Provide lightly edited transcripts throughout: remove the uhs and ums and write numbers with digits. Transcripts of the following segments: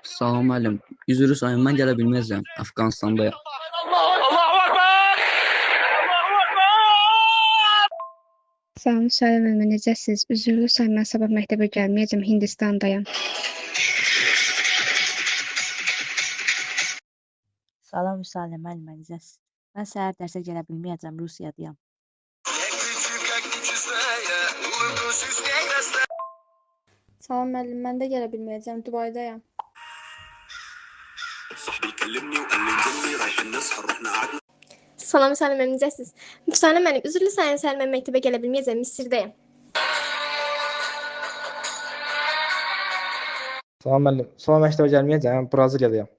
Salam müəllim. Üzrü sayın, mən gələ bilməyəcəm. Əfqanistandayam. Salam, Müsələm müəllimə, necəsiz? Üzrlü sayın, mən sabah məktəbə gəlməyəcəm, Hindistandayam. Salam Müsələm müəllimə, necəsiz? Mən səhər dərsə gələ bilməyəcəm, Rusiyadayam. Salam müəllim, mən də gələ bilməyəcəm, Dubaydayam. Salam Müsələm müəllim, necəsiz? Müsələm müəllim, üzrlü sayın səhər mən məktəbə gələ bilməyəcəm, Misirdəyəm. Salam müəllim. Sabah məktəbə gəlməyəcəm, Braziliyadayam.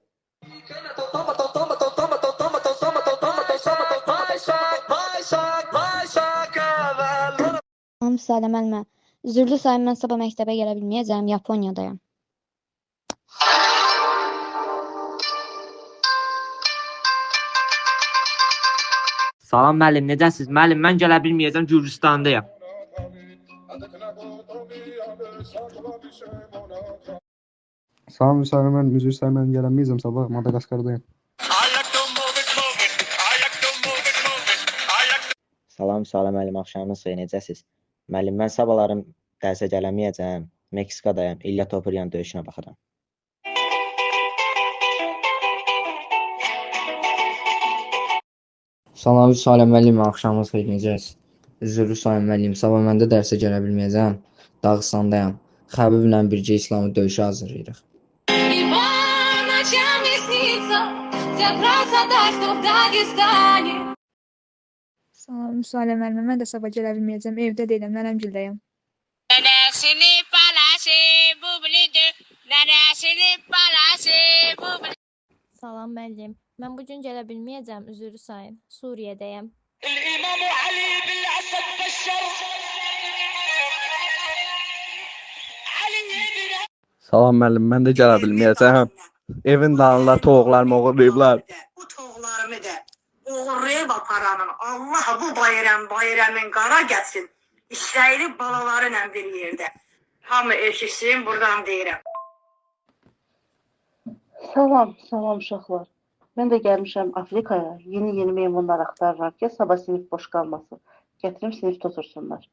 Salam Müsələm müəllimə. Üzrlü sayın, mən sabah məktəbə gələ bilməyəcəm, Yaponiyadayam. Salam müəllim, necəsiz? Müəllim, mən gələ bilməyəcəm, Gürcüstandayam. Salam Müsələm müəllim, üzr istəyirəm, mən gələ bilməyəcəm, sabah Madagaskardayam. Salam müəllim, axşamınız xeyir, necəsiz? Müəllim, mən sabahlarım dərsə gəlməyəcəm, Meksikadayam, İlya Topuria döyüşünə baxıram. Salam Müsələm müəllim, axşamınız xeyir, necəsiz? Üzrlü sayın müəllim, sabah mən də dərsə gələ bilməyəcəm, Dağıstandayam. Xəbiblə birgə İslamı döyüşə hazırlayırıq. Salam Müsələm müəllimə, mən də sabah gələ bilməyəcəm, evdə deyiləm, nənəmgildəyəm. Salam müəllim. Mən bu gün gələ bilməyəcəm, üzrlü sayın. Suriyədəyəm. Salam müəllim, mən də gələ bilməyəcəm. Evin dalında toğuqlarımı oğurlayıblar. Bu toğularımı da oğurlayıb aparanın Allah bu bayramın qara gəlsin. İsraili balaları ilə bir yerdə. Hamı eşitsin, buradan deyirəm. Salam uşaqlar. Mən də gəlmişəm Afrikaya. Yeni meymunlar axtarırlar ki, sabah sinif boş qalmasın. Gətirim sinifdə otursunlar.